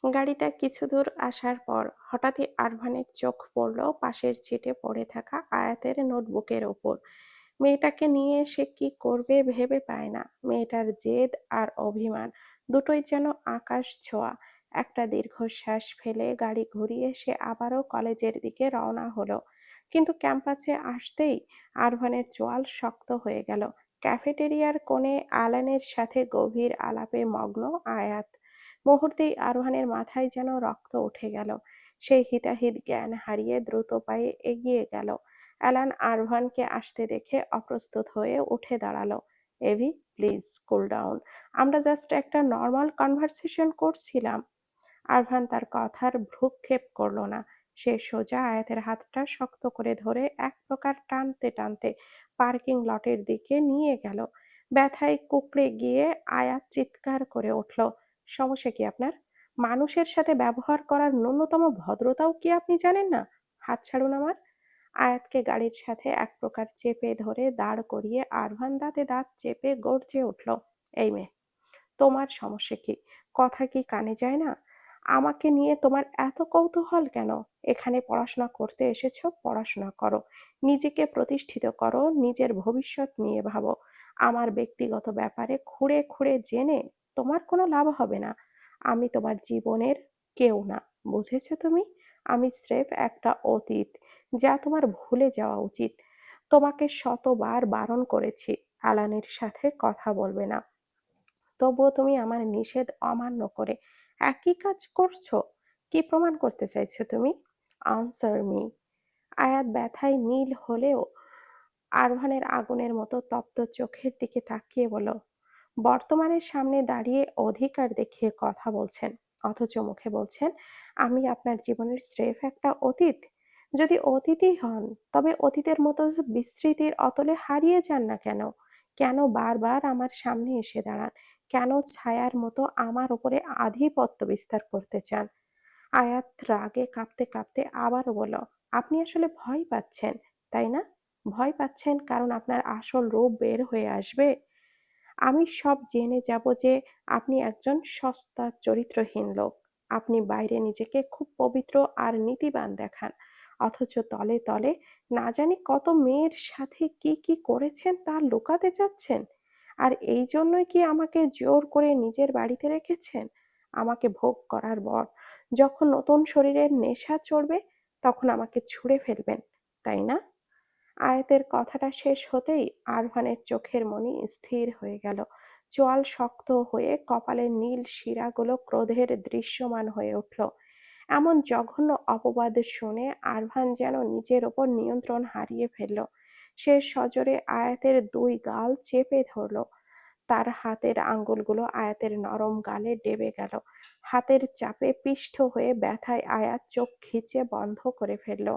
গাড়িটা কিছু দূর আসার পর হঠাৎই আরভানের চোখ পড়ল পাশের সিটে পড়ে থাকা আয়াতের নোটবুকের ওপর। মেয়েটাকে নিয়ে সে কি করবে ভেবে পায় না। মেয়েটার জেদ আর অভিমান দুটোই যেন আকাশ ছোঁয়া। একটা দীর্ঘশ্বাস ফেলে গাড়ি ঘুরিয়ে সে আবারও কলেজের দিকে রওনা হলো। কিন্তু ক্যাম্পাসে আসতেই আরভানের চোয়াল শক্ত হয়ে গেল। ক্যাফেটেরিয়ার কোণে আলানের সাথে গভীর আলাপে মগ্ন আয়াত। মুহূর্তেই আরোহণের মাথায় যেন রক্ত উঠে গেল। সে হিতাহিত জ্ঞান হারিয়ে দ্রুত পায়ে এগিয়ে গেল। অ্যালান আরভানকে আসতে দেখে অপ্রস্তুত হয়ে উঠে দাঁড়ালো। Avi, please cool down. আমরা জাস্ট একটা নর্মাল কনভারসেশন করছিলাম। আরভান তার কথার ভ্রুক্ষেপ করল না। সে সোজা আয়াতের হাতটা শক্ত করে ধরে এক প্রকার টানতে টানতে পার্কিং লটের দিকে নিয়ে গেল। ব্যথায় কুঁকড়ে গিয়ে আয়াত চিৎকার করে উঠল, সমস্যা কি আপনার? মানুষের সাথে ব্যবহার করার ন্যূনতম ভদ্রতাও কি আপনি জানেন না? হাত ছাড়ুন আমার। আয়াতকে গাড়ির সাথে এক প্রকার চেপে ধরে দাঁড় করিয়ে আরভান দাঁতে দাঁত চেপে গর্জে উঠল, এই মেয়ে, তোমার সমস্যা কি? কথা কি কানে যায় না? আমাকে নিয়ে তোমার এত কৌতূহল কেন? এখানে পড়াশোনা করতে এসেছো, পড়াশোনা করো। নিজেকে প্রতিষ্ঠিত করো, নিজের ভবিষ্যৎ নিয়ে ভাবো। আমার ব্যক্তিগত ব্যাপারে খুঁড়ে খুঁড়ে জেনে তোমার কোনো লাভ হবে না। আমি তোমার জীবনের কেউ না, বুঝেছো তুমি? আমি স্রেফ একটা অতীত, যা তোমার ভুলে যাওয়া উচিত। তোমাকে শতবার বারণ করেছি আলানের সাথে কথা বলবে না, তবুও তুমি আমার নিষেধ অমান্য করে একই কাজ করছো। কি প্রমাণ করতে চাইছো তুমি? Answer me. আয়াত ব্যথায় নীল হলেও আরভানের আগুনের মতো তপ্ত চোখের দিকে তাকিয়ে বলল, বর্তমানের সামনে দাঁড়িয়ে অধিকার দেখিয়ে কথা বলছেন, অথচ মুখে বলছেন আমি আপনার জীবনের স্রেফ একটা অতীত। যদি অতীতই হন, তবে অতীতের মতো বিস্মৃতির অতলে হারিয়ে যান না কেন? কেন বারবার আমার সামনে এসে দাঁড়ান? কেন ছায়ার মতো আমার উপরে আধিপত্য বিস্তার করতে চান? আয়াত রাগে কাঁপতে কাঁপতে আবারও বলল, আপনি আসলে ভয় পাচ্ছেন, তাই না? ভয় পাচ্ছেন কারণ আপনার আসল রূপ বের হয়ে আসবে। আমি সব জেনে যাব যে আপনি একজন সস্তা চরিত্রহীন লোক। আপনি বাইরে নিজেকে খুব পবিত্র আর নীতিবান দেখান, অথচ তলে তলে না জানি কত মেয়ের সাথে কি কি করেছেন তা লুকাতে চাচ্ছেন। আর এই জন্যই কি আমাকে জোর করে নিজের বাড়িতে রেখেছেন? আমাকে ভোগ করার পর যখন নতুন শরীরের নেশা চড়বে, তখন আমাকে ছুঁড়ে ফেলবেন, তাই না? আয়াতের কথাটা শেষ হতেই আরভানের চোখের মনি স্থির হয়ে গেল। চোয়াল শক্ত হয়ে কপালের নীল শিরাগুলো ক্রোধের দৃশ্যমান হয়ে উঠল। এমন জঘন্য অপবাদ শুনে আরভান যেন নিজের ওপর নিয়ন্ত্রণ হারিয়ে ফেলল। সে সজোরে আয়াতের দুই গাল চেপে ধরল। তার হাতের আঙ্গুলগুলো আয়াতের নরম গালে ডেবে গেল। হাতের চাপে পিষ্ট হয়ে ব্যথায় আয়াত চোখ খিচে বন্ধ করে ফেলল।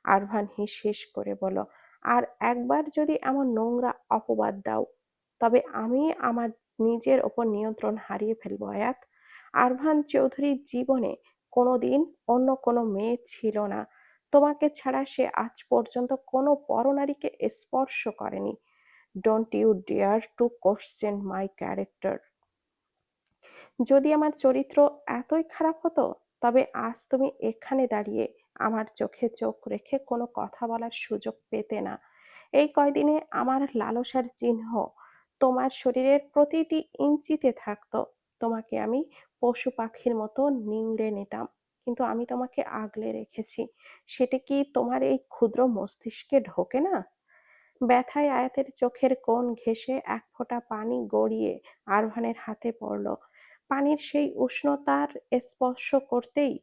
আরভান হিস হিস করে বলল, আর একবার যদি এমন নোংরা অপবাদ দাও, তবে আমি আমার নিজের ওপর নিয়ন্ত্রণ হারিয়ে ফেলবো আয়াত। আরভান চৌধুরীর জীবনে কোনোদিন অন্য কোনো মেয়ে ছিল না। তোমাকে ছাড়া সে আজ পর্যন্ত কোনো পরনারীকে স্পর্শ করেনি। Don't you dare to question my character. যদি আমার চরিত্র এতই খারাপ হতো, তবে আজ তুমি এখানে দাঁড়িয়ে আমার চোখে চোখ রেখে কোনো কথা বলার সুযোগ পেতে না। এই কয়দিনে আমার লালসার চিহ্ন তোমার শরীরের প্রতিটি ইঞ্চিতে থাকতো। তোমাকে আমি পশু পাখির মতো নিংড়ে নিতাম, কিন্তু আমি তোমাকে আগলে রেখেছি। সেটা কি তোমার এই ক্ষুদ্র মস্তিষ্কে ঢোকে না? ব্যথায় আয়াতের চোখের কোণ ঘেঁষে এক ফোঁটা পানি গড়িয়ে আরভানের হাতে পড়ল। পানির সেই উষ্ণতার স্পর্শ করতেই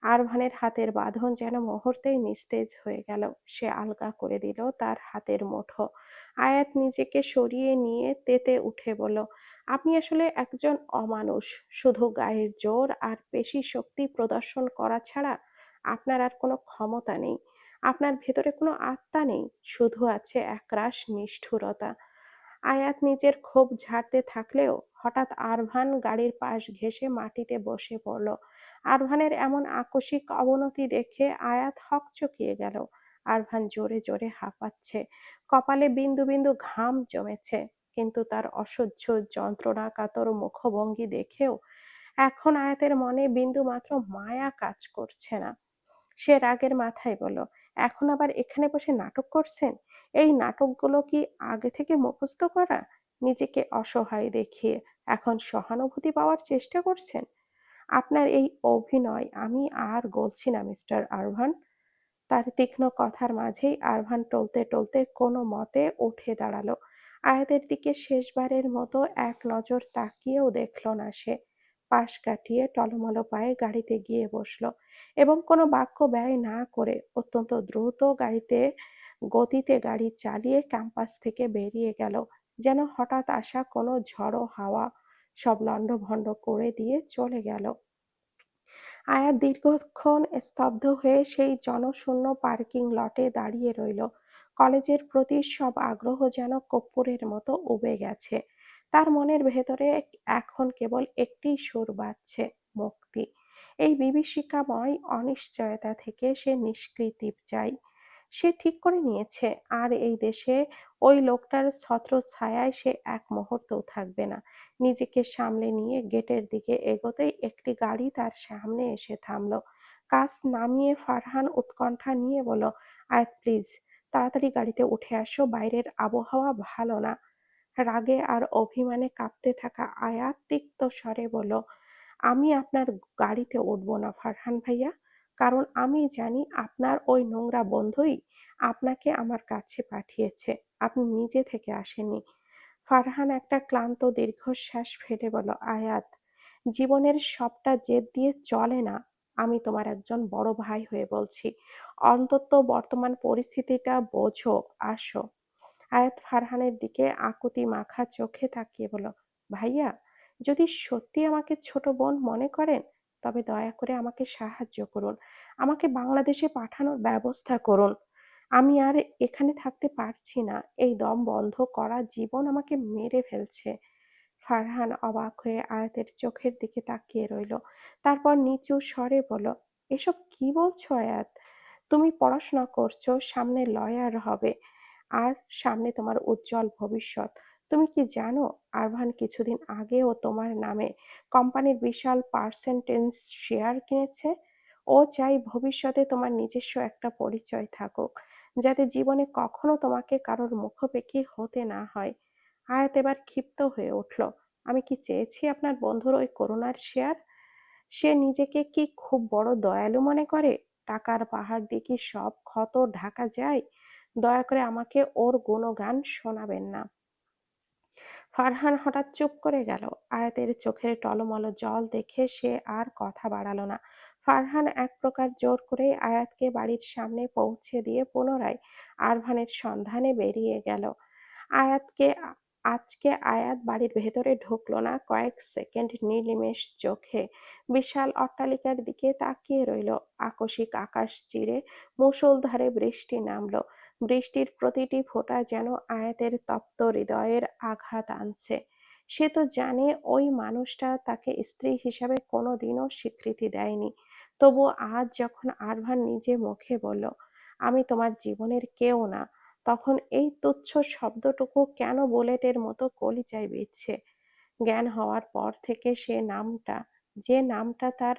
আরভানের হাতের বাঁধন যেন মুহূর্তেই নিস্তেজ হয়ে গেল। সে আলগা করে দিল তার হাতের মুঠো। আয়াত নিজেকে সরিয়ে নিয়ে তেতে উঠে বলল, আপনি আসলে একজন অমানুষ। শুধু গায়ের জোর আর পেশি শক্তি প্রদর্শন করা ছাড়া আপনার আর কোনো ক্ষমতা নেই। আপনার ভেতরে কোনো আত্মা নেই, শুধু আছে একরাশ নিষ্ঠুরতা। আয়াত নিজের ক্ষোভ ঝাড়তে থাকলেও হঠাৎ আরভান গাড়ির পাশ ঘেঁষে মাটিতে বসে পড়ল। আরভানের এমন আকস্মিক অবনতি দেখে আয়াত হকচকিয়ে গেল। আরভান জোরে জোরে হাঁপাচ্ছে, কপালে বিন্দু বিন্দু ঘাম জমেছে, কিন্তু তার অসহ্য যন্ত্রণাকাতর মুখভঙ্গি দেখেও এখন আয়াতের মনে বিন্দুমাত্র মায়া কাজ করছে না। সে রাগের মাথায় বলল, এখন আবার এখানে বসে নাটক করছেন? এই নাটকগুলো কি আগে থেকে মুখস্থ করা? নিজেকে অসহায় দেখিয়ে এখন সহানুভূতি পাওয়ার চেষ্টা করছেন? আপনার এই অভিনয় আমি আর গলছি না, মিস্টার আরভান। তার তীক্ষ্ণ কথার মাঝেই আরভান টলতে টলতে কোনো মতে উঠে দাঁড়ালো। আয়াতের দিকে শেষবারের মতো এক নজর তাকিয়েও দেখল না সে। পাশ কাটিয়ে টলমল পায়ে গাড়িতে গিয়ে বসলো এবং কোনো বাক্য ব্যয় না করে অত্যন্ত দ্রুত গতিতে গাড়ি চালিয়ে ক্যাম্পাস থেকে বেরিয়ে গেল, যেন হঠাৎ আসা কোনো ঝড়ো হাওয়া সব লণ্ডভণ্ড করে দিয়ে চলে গেল। আয়াত দীর্ঘক্ষণ স্তব্ধ হয়ে সেই জনশূন্য পার্কিং লটে দাঁড়িয়ে রইল। কলেজের প্রতি সব আগ্রহ যেন কর্পূরের মতো উবে গেছে। তার মনের ভেতরে এখন কেবল একটিই সুর বাজছে, মুক্তি। এই বিভীষিকাময় অনিশ্চয়তা থেকে সে নিষ্কৃতি চায়। সে ঠিক করে নিয়েছে আর এই দেশে ওই লোকটার ছত্রছায়ায় সে এক মুহূর্তও থাকবে না। নিজেকে সামলে নিয়ে গেটের দিকে এগোতেই একটি গাড়ি তার সামনে এসে থামলো। কাজ নামিয়ে ফারহান উৎকণ্ঠা নিয়ে বলল, আয়াত প্লিজ, তাড়াতাড়ি গাড়িতে উঠে আসো, বাইরের আবহাওয়া ভালো না। রাগে আর অভিমানে কাঁপতে থাকা আয়াত তিক্ত স্বরে বলল, আমি আপনার গাড়িতে উঠবো না ফারহান ভাইয়া, কারণ আমি জানি আপনার ওই নোংরা বন্ধুই আপনাকে আমার কাছে পাঠিয়েছে, আপনি নিজে থেকে আসেননি। ফারহান একটা ক্লান্ত দীর্ঘশ্বাস ফেলে বলল, আয়াত, জীবনের সবটা জেদ দিয়ে চলে না। আমি তোমার একজন বড় ভাই হয়ে বলছি, অন্তত বর্তমান পরিস্থিতিটা বোঝো, আসো। আয়াত ফারহানের দিকে আকুতি মাখা চোখে তাকিয়ে বলল, ভাইয়া, যদি সত্যি আমাকে ছোট বোন মনে করেন তবে দয়া করে আমাকে সাহায্য করুন, আমাকে বাংলাদেশে পাঠানোর ব্যবস্থা করুন। আমি আর এখানে থাকতে পারছি না, এই দম বন্ধ করা জীবন আমাকে মেরে ফেলছে। ফারহান অবাক হয়ে আয়াতের চোখের দিকে তাকিয়ে রইল, তারপর নিচু স্বরে বলল, এসব কি বলছো আয়াত? তুমি পড়াশোনা করছো, সামনে লয়ার হবে, আর সামনে তোমার উজ্জ্বল ভবিষ্যৎ। তুমি কি জানো আরভান কিছুদিন আগেও তোমার নামে কোম্পানির বিশাল পার্সেন্টেজ শেয়ার কিনেছে? ও চাই ভবিষ্যতে তোমার নিজস্ব একটা পরিচয় থাকুক, যাতে জীবনে কখনো তোমাকে কারোর মুখোপেক্ষী হতে না হয়। আয়াত এবার ক্ষিপ্ত হয়ে উঠল, আমি কি চেয়েছি আপনার বন্ধুর ওই করুণার শেয়ার? সে নিজেকে কি খুব বড় দয়ালু মনে করে? টাকার পাহাড় দিয়ে কি সব ক্ষত ঢাকা যায়? দয়া করে আমাকে ওর গুণগান শোনাবেন না। ফারহান হঠাৎ চুপ করে গেল। আয়াতের চোখের টলমল জল দেখে সে আর কথা বাড়ালো না। ফারহান এক প্রকার জোর করেই আয়াতকে বাড়ির সামনে পৌঁছে দিয়ে পুনরায় আরভানের সন্ধানে বেরিয়ে গেল। আয়াতকে আজকে আয়াত বাড়ির ভেতরে ঢুকলো না, কয়েক সেকেন্ড নির্নিমেষ চোখে বিশাল অট্টালিকার দিকে তাকিয়ে রইল। আকস্মিক আকাশ চিরে মুষলধারে বৃষ্টি নামলো। বৃষ্টির প্রতিটি ফোঁটা যেন আয়াতের তপ্ত হৃদয়ের আঘাত আনছে। সে তো জানে ওই মানুষটা তাকে স্ত্রী হিসাবে কোনোদিনও স্বীকৃতি দেয়নি। তবু আজ যখন আরভান নিজে মুখে বলল, আমি তোমার জীবনের কেউ না, তখন এই তুচ্ছ শব্দটুকু কেন বুলেটের মতো কলিজায় বিঁধছে। জ্ঞান হওয়ার পর থেকে যে নামটা তার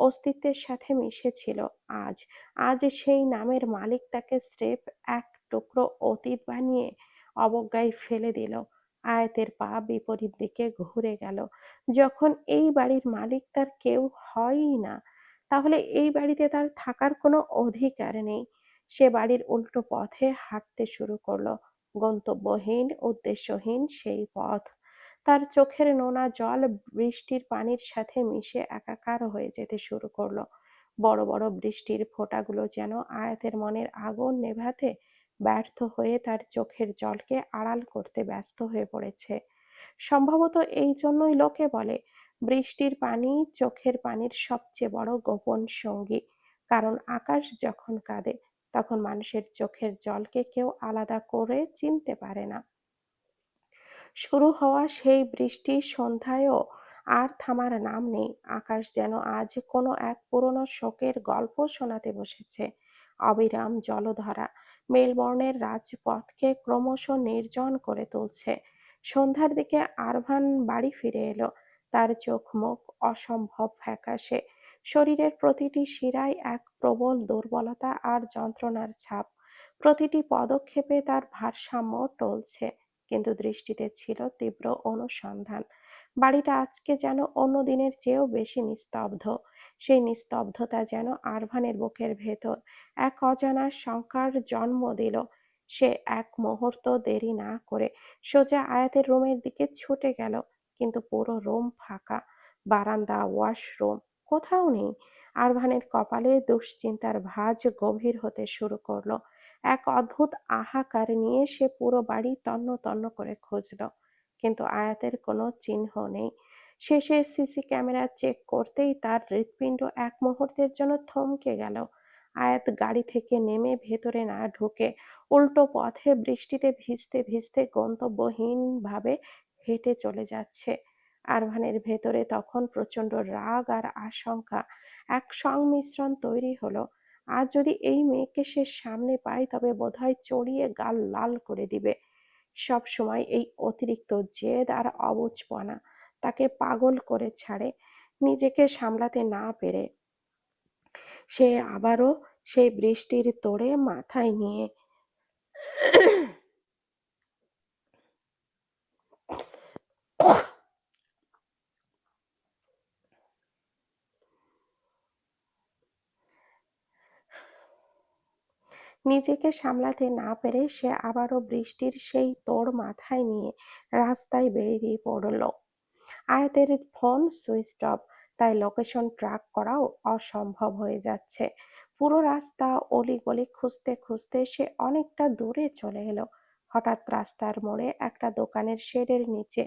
অস্তিত্বের সাথে মিশেছিল, আজ আজ সেই নামের মালিক তাকে স্রেফ এক টুকরো অতীত বানিয়ে অবজ্ঞায় ফেলে দিল। আয়াতের পা বিপরীত দিকে ঘুরে গেল। যখন এই বাড়ির মালিক তার কেউ হয়ই না, তাহলে এই বাড়িতে তার থাকার কোনো অধিকার নেই। সে বাড়ির উল্টো পথে হাঁটতে শুরু করলো, গন্তব্যহীন উদ্দেশ্যহীন সেই পথ। তার চোখের নোনা জল বৃষ্টির পানির সাথে মিশে একাকার হয়ে যেতে শুরু করলো। বড় বড় বৃষ্টির ফোঁটাগুলো যেন আয়াতের মনের আগুন নেভাতে ব্যর্থ হয়ে তার চোখের জলকে আড়াল করতে ব্যস্ত হয়ে পড়েছে। সম্ভবত এই জন্যই লোকে বলে, বৃষ্টির পানি চোখের পানির সবচেয়ে বড় গোপন সঙ্গী। কারণ আকাশ যখন কাঁদে, তখন মানুষের চোখের জলকে কেউ আলাদা করে চিনতে পারে না। শুরু হওয়া সেই বৃষ্টি সন্ধ্যায়ও আর থামার নাম নেই। আকাশ যেন আজ কোনো এক পুরনো শোকের গল্প শোনাতে বসেছে। অবিরাম জলধারা মেলবোর্নের রাজপথকে ক্রমশ নির্জন করে তুলছে। সন্ধ্যার দিকে আরভান বাড়ি ফিরে এলো। তার চোখ মুখ অসম্ভব ফ্যাকাশে, শরীরের প্রতিটি শিরায় এক প্রবল দুর্বলতা আর যন্ত্রণার ছাপ। প্রতিটি পদক্ষেপে তার ভারসাম্য টলছে, কিন্তু দৃষ্টিতে ছিল তীব্র অনুসন্ধান। বাড়িটা আজকে যেন অন্য দিনের চেয়েও বেশি নিস্তব্ধ। সেই নিস্তব্ধতা যেন আরভানের বুকের ভেতর এক অজানা শঙ্কার জন্ম দিল। সে এক মুহূর্ত দেরি না করে সোজা আয়াতের রুমের দিকে ছুটে গেল, কিন্তু পুরো রুম ফাঁকা। বারান্দা, ওয়াশরুম, কোথাও নেই। আরভানের কপালে দুশ্চিন্তার ভাঁজ গভীর হতে শুরু করলো। এক অদ্ভুত হাহাকার নিয়ে সে পুরো বাড়ি তন্ন তন্ন করে খুঁজল, কিন্তু আয়াতের কোনো চিহ্ন নেই। শেষে সিসি ক্যামেরা চেক করতেই তার হৃৎপিণ্ড এক মুহূর্তের জন্য থমকে গেল। আয়াত গাড়ি থেকে নেমে ভেতরে না ঢুকে উল্টো পথে বৃষ্টিতে ভিজতে ভিজতে গন্তব্যহীনভাবে হেঁটে চলে যাচ্ছে। আরভানের ভেতরে তখন প্রচণ্ড রাগ আর আশঙ্কা এক সংমিশ্রণ তৈরি হলো। আজ যদি এই মেয়েকে সে সামনে পায় তবে বোধহয় চড়িয়ে গাল লাল করে দিবে। সব সময় এই অতিরিক্ত জেদ আর অবুঝপনা তাকে পাগল করে ছাড়ে। নিজেকে সামলাতে না পেরে সে আবারও সেই বৃষ্টির তোড়ে মাথায় নিয়ে নিজেকে সামলাতে না পেরে সে আবারও বৃষ্টির সেই তোড় মাথায় নিয়ে রাস্তায় বেরিয়ে পড়ল। আয়াতের ফোন সুইচড অফ, তাই লোকেশন ট্র্যাক করাও অসম্ভব হয়ে যাচ্ছে। পুরো রাস্তা অলিগলি খুঁজতে খুঁজতে সে অনেকটা দূরে চলে এলো। হঠাৎ রাস্তার মোড়ে একটা দোকানের শেডের নিচে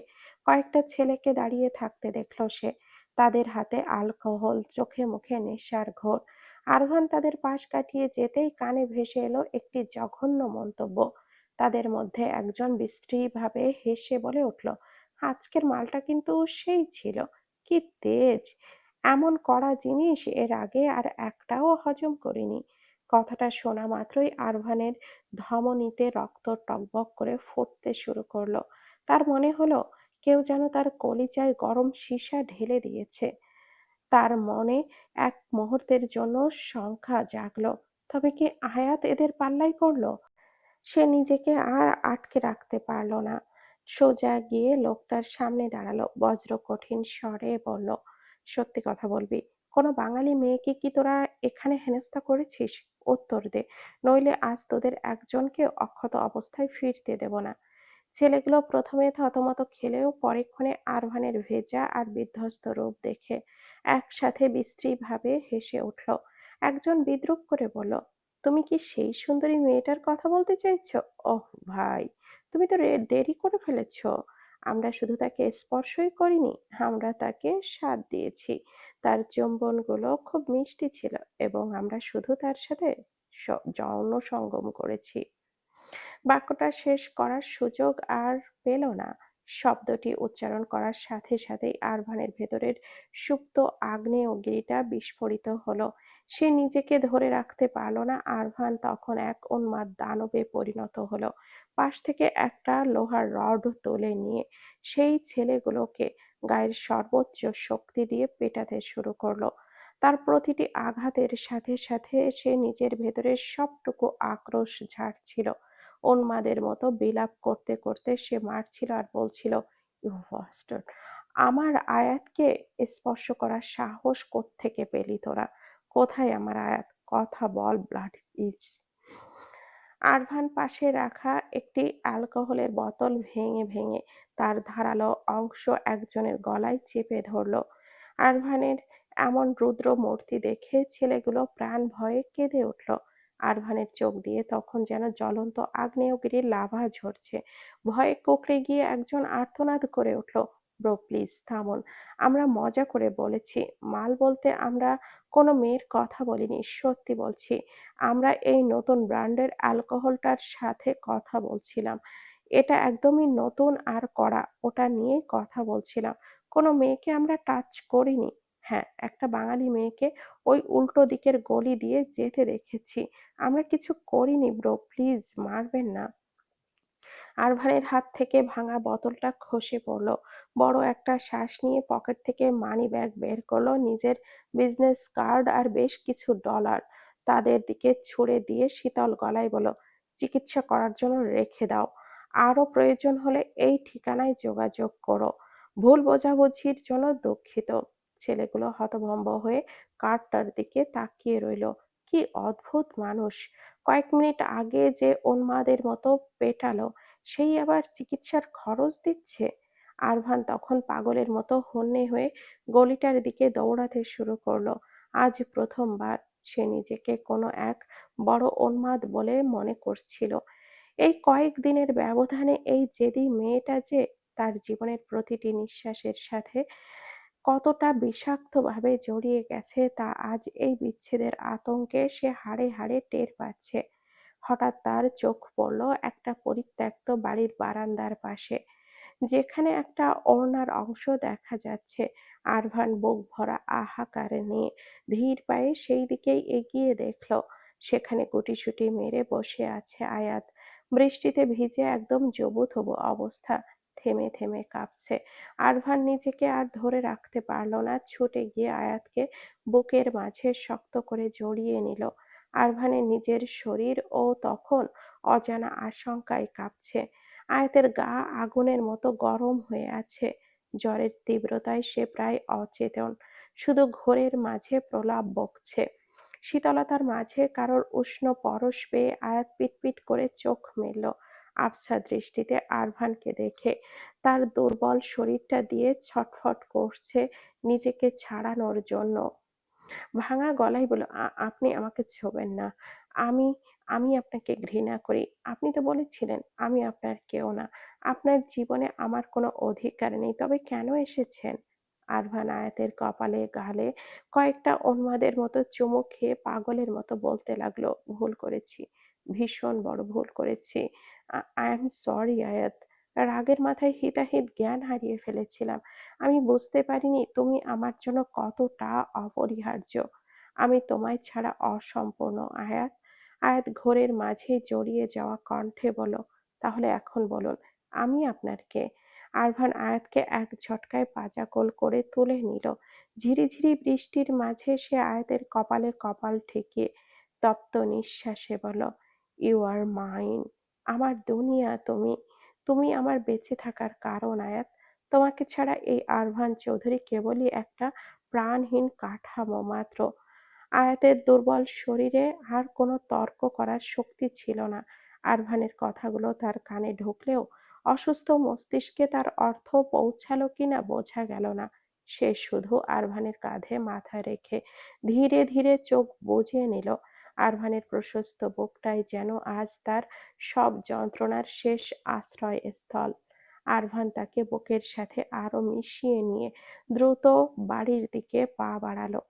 কয়েকটা ছেলেকে দাঁড়িয়ে থাকতে দেখলো সে। তাদের হাতে অ্যালকোহল, চোখে মুখে নেশার ঘোর। আরভান তাদের পাশ কাটিয়ে যেতেই কানে ভেসে এলো একটি জঘন্য মন্তব্য। তাদের মধ্যে একজন বিশ্রীভাবে হেসে বলে উঠল, আজকের মালটা কিন্তু সেই ছিল, কি তেজ! এমন কড়া জিনিস এর আগে আর একটাও হজম করিনি। কথাটা শোনা মাত্রই আরভানের ধমনীতে রক্ত টগবগ করে ফুটতে শুরু করলো। তার মনে হলো কেউ যেন তার কলিজায় গরম সীসা ঢেলে দিয়েছে। তার মনে এক মুহূর্তের জন্য শঙ্কা জাগলো, তবে কি আয়াত এদের পাল্লায় পড়ল? সে নিজেকে আর আটকে রাখতে পারল না। সোজা গিয়ে লোকটার সামনে দাঁড়ালো, বজ্র কঠিন স্বরে বলল, সত্যি কথা বলবি? কোনো বাঙালি মেয়েকে কি তোরা এখানে হেনস্থা করেছিস? উত্তর দে, নইলে আজ তোদের একজনকে অক্ষত অবস্থায় ফিরতে দেব না। ছেলেগুলো প্রথমে থতমত খেলেও পরেক্ষণে আরভানের ভেজা আর বিধ্বস্ত রূপ দেখে একসাথে বিশ্রীভাবে হেসে উঠল। একজন বিদ্রূপ করে বলল, তুমি কি সেই সুন্দরী মেয়েটার কথা বলতে চাইছো? ওহ ভাই, তুমি তো দেরি করে ফেলেছো। আমরা শুধু তাকে স্পর্শই করিনি, আমরা তাকে স্বাদ দিয়েছি। তার চুম্বনগুলো খুব মিষ্টি ছিল এবং আমরা শুধু তার সাথে যৌন সঙ্গম করেছি। বাক্যটা শেষ করার সুযোগ আর পেল না। শব্দটি উচ্চারণ করার সাথে সাথেই আরভানের ভেতরের সুপ্ত আগ্নেয়গিরিটা বিস্ফোরিত হলো। সে নিজেকে ধরে রাখতে পারল না। আরভান তখন এক উন্মাদ দানবে পরিণত হলো। পাশ থেকে একটা লোহার রড তুলে নিয়ে সেই ছেলেগুলোকে গায়ের সর্বোচ্চ শক্তি দিয়ে পেটাতে শুরু করলো। তার প্রতিটি আঘাতের সাথে সাথে সে নিজের ভেতরের সবটুকু আক্রোশ ঝাড়ছিল। উন্মাদের মতো বিলাপ করতে করতে সে মারছিল আর বলছিল, ইউ বাস্টার্ড! আমার আয়াতকে স্পর্শ করার সাহস কোত্থেকে পেলি তোরা? কোথায় আমার আয়াত? কথা বল, ব্লাড ইজ! আরভান পাশে রাখা একটি অ্যালকোহলের বোতল ভেঙে ভেঙে তার ধারালো অংশ একজনের গলায় চেপে ধরল। আরভানের এমন রুদ্র মূর্তি দেখে ছেলেগুলো প্রাণ ভয়ে কেঁদে উঠল। আরভানের চোখ দিয়ে তখন যেন জ্বলন্ত আগ্নেয়গিরির লাভা ঝরছে। ভয়ে কুঁকড়ে গিয়ে একজন আর্তনাদ করে উঠল, ব্রো প্লিজ থামুন, আমরা মজা করে বলেছি। মাল বলতে আমরা কোনো মেয়ের কথা বলিনি, সত্যি বলছি। আমরা এই নতুন ব্র্যান্ডের অ্যালকোহলটার সাথে কথা বলছিলাম। এটা একদমই নতুন আর কড়া, ওটা নিয়েই কথা বলছিলাম। কোনো মেয়েকে আমরা টাচ করিনি। হ্যাঁ, একটা বাঙালি মেয়েকে ওই উল্টো দিকের গলি দিয়ে যেতে দেখেছি। আমরা কিছু করিনি ব্রো, প্লিজ মারবেন না। আরভানের হাত থেকে ভাঙা বোতলটা খসে পড়ল। বড় একটা শ্বাস নিয়ে পকেট থেকে মানি ব্যাগ বের করলো, নিজের বিজনেস কার্ড আর বেশ কিছু ডলার তাদের দিকে ছুড়ে দিয়ে শীতল গলায় বলল, চিকিৎসা করার জন্য রেখে দাও। আরো প্রয়োজন হলে এই ঠিকানায় যোগাযোগ করো। ভুল বোঝাবুঝির জন্য দুঃখিত। ছেলেগুলো হতভম্ব হয়ে কার্ডটার দিকে তাকিয়ে রইল। কি অদ্ভুত মানুষ! কয়েক মিনিট আগে যে উন্মাদের মতো পেটালো, সেই আবার চিকিৎসার খরচ দিচ্ছে। আরভান তখন পাগলের মতো হন্যে হয়ে গলিটার দিকে দৌড়াতে শুরু করলো। আজ প্রথমবার সে নিজেকে কোনো এক বড় উন্মাদ বলে মনে করছিল। এই কয়েক দিনের ব্যবধানে এই জেদি মেয়েটা যে তার জীবনের প্রতিটি নিঃশ্বাসের সাথে কতটা বিষাক্তভাবে জড়িয়ে গেছে তা আজ এই বিচ্ছেদের আতঙ্কে সে হাড়ে হাড়ে টের পাচ্ছে। হঠাৎ তার চোখ পড়ল একটা পরিত্যক্ত বাড়ির বারান্দার পাশে, যেখানে একটা ওড়নার অংশ দেখা যাচ্ছে। আরভান বুক ভরা হাহাকার নিয়ে ধীর পায়ে সেই দিকেই এগিয়ে দেখল, সেখানে গুটিসুটি মেরে বসে আছে আয়াত। বৃষ্টিতে ভিজে একদম জবুথবু অবস্থা, থেমে থেমে কাঁপছে। আরভান নিজেকে আর ধরে রাখতে পারল না, ছুটে গিয়ে আয়াতকে বুকের মাঝে শক্ত করে জড়িয়ে নিল। আরভানের নিজের শরীর ও তখন অজানা আশঙ্কায় কাঁপছে। আয়াতের গা আগুনের মতো গরম হয়ে আছে। জ্বরের তীব্রতায় সে প্রায় অচেতন, শুধু ঘোরের মাঝে প্রলাপ বকছে। শীতলতার মাঝে কারোর উষ্ণ পরশ পেয়ে আয়াত পিটপিট করে চোখ মেলল আবছা দৃষ্টিতে আরভানকে দেখে। তার দুর্বল শরীরটা দিয়ে ছটফট করছে নিজেকে ছাড়ানোর জন্য। ভাঙা গলায় বলল, আপনি আমাকে ছোবেন না। আমি আমি আপনাকে ঘৃণা করি। আপনি তো বলেছিলেন আমি আপনার কেউ না। আপনার জীবনে আমার কোনো অধিকার নেই। তবে কেন এসেছেন?" আরভান আয়াতের কপালে গালে কয়েকটা উন্মাদের মতো চুমু খেয়ে পাগলের মতো বলতে লাগলো, "ভুল করেছি। ভীষণ বড় ভুল করেছি। আই এম সরি আয়াত। রাগের মাথায় হিতাহিত জ্ঞান হারিয়ে ফেলেছিলাম। আমি বুঝতে পারিনি তুমি আমার জন্য কতটা অপরিহার্য। আমি তোমায় ছাড়া অসম্পূর্ণ আয়াত।" আয়াত ঘোরের মাঝে জড়িয়ে যাওয়া কণ্ঠে বলল, "তাহলে এখন বলুন, আমি আপনার কে?" আরভান আয়াতকে এক ঝটকায় পাজাকোল করে তুলে নিল। ঝিরিঝিরি বৃষ্টির মাঝে সে আয়াতের কপালে কপাল ঠেকিয়ে তপ্ত নিঃশ্বাসে বলল, "ইউ আর মাইন। আমার দুনিয়া তুমি। তুমি আমার বেঁচে থাকার কারণ আয়াত। তোমাকে ছাড়া এই আরভান চৌধুরী কেবলই একটা প্রাণহীন কাঠামো মাত্র।" আয়াতের দুর্বল শরীরে আর কোনো তর্ক করার শক্তি ছিল না। আরভানের কথাগুলো তার কানে ঢুকলেও অসুস্থ মস্তিষ্কে তার অর্থ পৌঁছালো কিনা বোঝা গেল না। সে শুধু আরভানের কাঁধে মাথা রেখে ধীরে ধীরে চোখ বুজে নিল। আরভানের প্রশস্ত বুকটাই যেন আজ তার সব যন্ত্রণার শেষ আশ্রয়স্থল। আরভান তাকে বুকের সাথে আরো মিশিয়ে নিয়ে দ্রুত বাড়ির দিকে পা বাড়ালো।